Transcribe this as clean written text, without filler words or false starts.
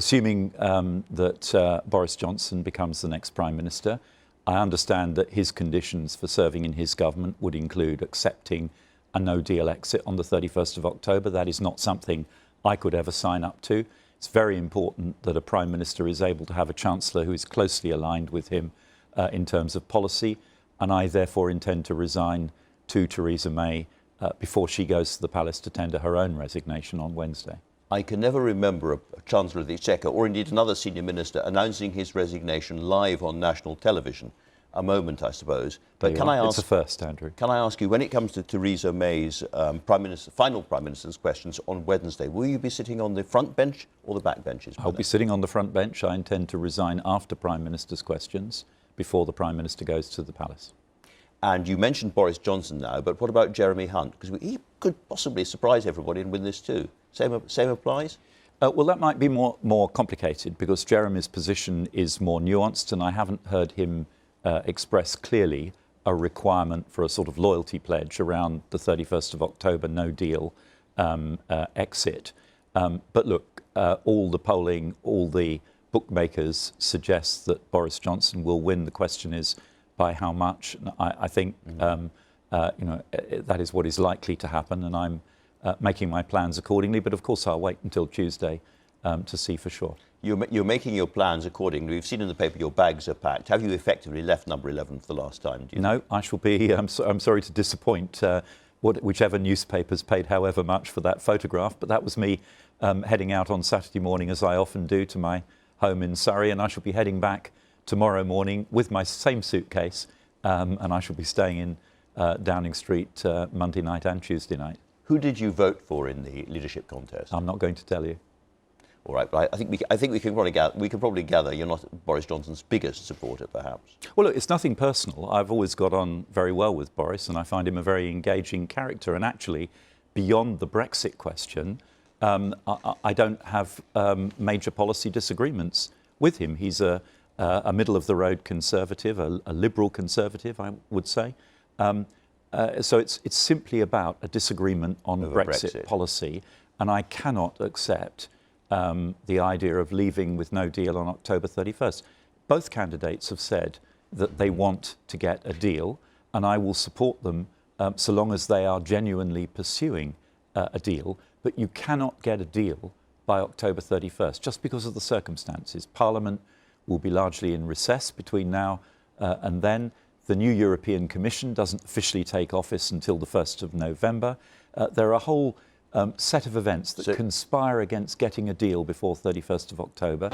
assuming that Boris Johnson becomes the next Prime Minister, I understand that his conditions for serving in his government would include accepting a no-deal exit on the 31st of October. That is not something I could ever sign up to. It's very important that a Prime Minister is able to have a Chancellor who is closely aligned with him in terms of policy, and I therefore intend to resign to Theresa May before she goes to the Palace to tender her own resignation on Wednesday. I can never remember a Chancellor of the Exchequer, or indeed another senior minister, announcing his resignation live on national television. A moment, I suppose. But can I ask? It's a first, Andrew. Can I ask you, when it comes to Theresa May's final Prime Minister's questions on Wednesday, will you be sitting on the front bench or the back benches? I'll be sitting on the front bench. I intend to resign after Prime Minister's questions, before the Prime Minister goes to the Palace. And you mentioned Boris Johnson now, but what about Jeremy Hunt? Because he could possibly surprise everybody and win this too. Same applies? Well, that might be more complicated, because Jeremy's position is more nuanced, and I haven't heard him express clearly a requirement for a sort of loyalty pledge around the 31st of October no-deal exit. But look, all the polling, all the bookmakers suggest that Boris Johnson will win. The question is by how much. I think that is what is likely to happen, and I'm making my plans accordingly. But of course, I'll wait until Tuesday to see for sure. You're making your plans accordingly. We've seen in the paper your bags are packed. Have you effectively left number 11 for the last time? No, I shall be. I'm sorry to disappoint whichever newspapers paid however much for that photograph, but that was me heading out on Saturday morning, as I often do, to my home in Surrey, and I shall be heading back tomorrow morning with my same suitcase, and I shall be staying in Downing Street Monday night and Tuesday night. Who did you vote for in the leadership contest? I'm not going to tell you. All right, but I think we can probably gather you're not Boris Johnson's biggest supporter, perhaps. Well, look, it's nothing personal. I've always got on very well with Boris, and I find him a very engaging character. And actually, beyond the Brexit question, I don't have major policy disagreements with him. He's a middle-of-the-road conservative, a liberal conservative, I would say. So it's simply about a disagreement on Brexit policy, and I cannot accept the idea of leaving with no deal on October 31st. Both candidates have said that they want to get a deal, and I will support them so long as they are genuinely pursuing a deal. But you cannot get a deal by October 31st just because of the circumstances. Parliament will be largely in recess between now and then. The new European Commission doesn't officially take office until the 1st of November. There are a whole set of events that conspire against getting a deal before 31st of October.